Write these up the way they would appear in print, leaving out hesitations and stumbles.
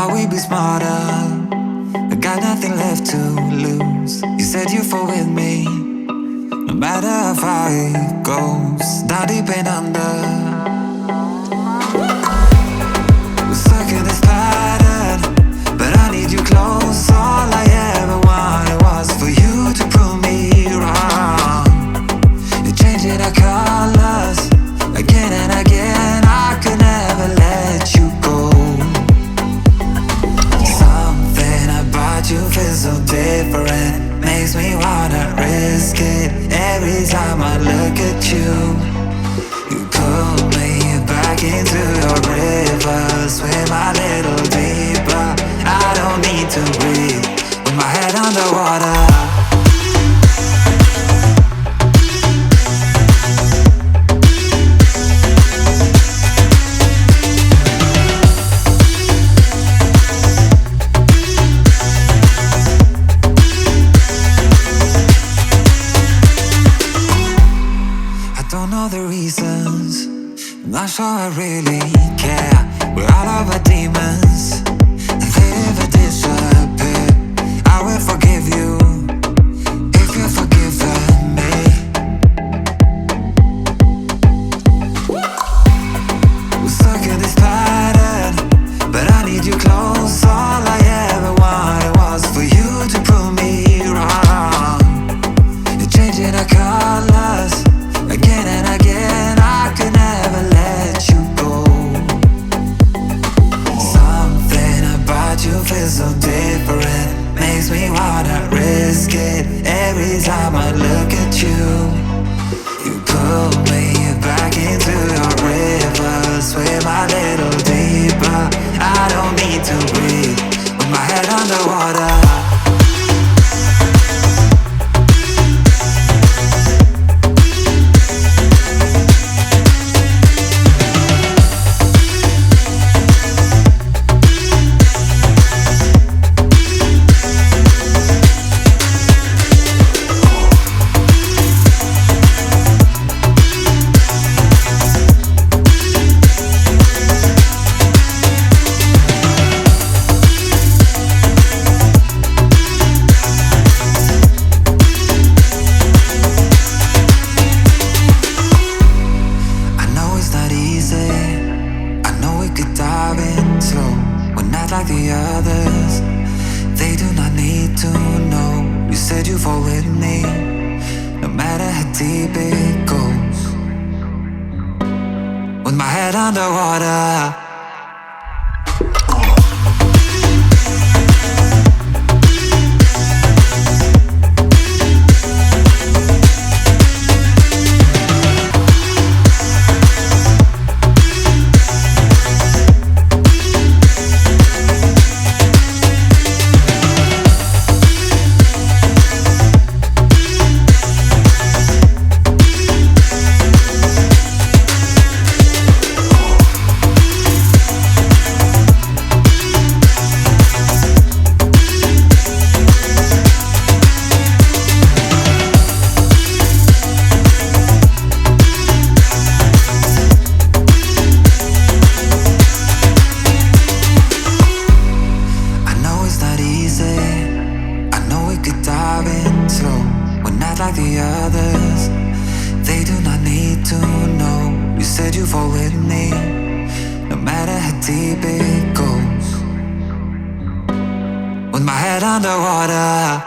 thought we'd be smarter. I got nothing left to lose. You said you'd fall with me, no matter how far it goes. Down deep and under, we're stuck in this pattern, but I need you close. All I ever wanted was for you to prove me wrong. You're changing our colors again and again. I could never let you go. Something about you feels so different, makes me wanna risk it. Every time I look at you, you pull me back into your river. Swim a little deeper, I don't need to breathe with my head underwater. Not sure I really care. We're all of our demons, and they never disappear. I will forgive you if you've forgiven me. We're stuck in this pattern, but I need you close. All I ever wanted was for you to prove me wrong. You're changing our colors again and again. I could never let you go. Something about you feels so different, makes me wanna risk it. Every time I look at you, you pull me back into your river. Swim a little deeper, I don't need to breathe with my head underwater. Like the others, they do not need to know. You said you fall with me, no matter how deep it goes. With my head underwater. Like the others, they do not need to know. You said you fall with me, no matter how deep it goes. With my head underwater.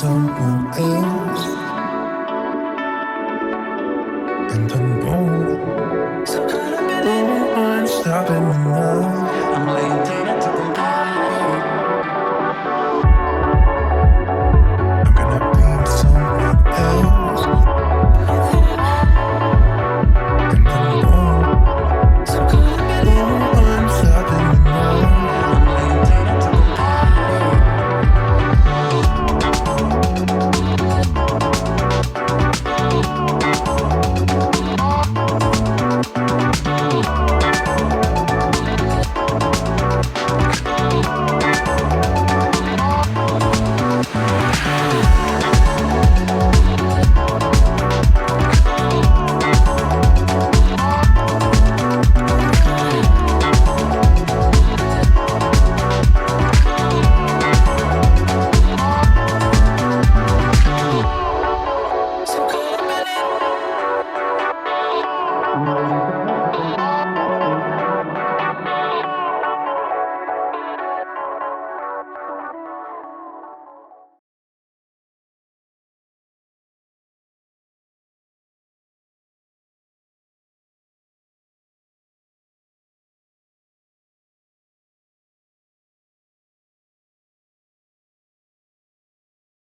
someone else.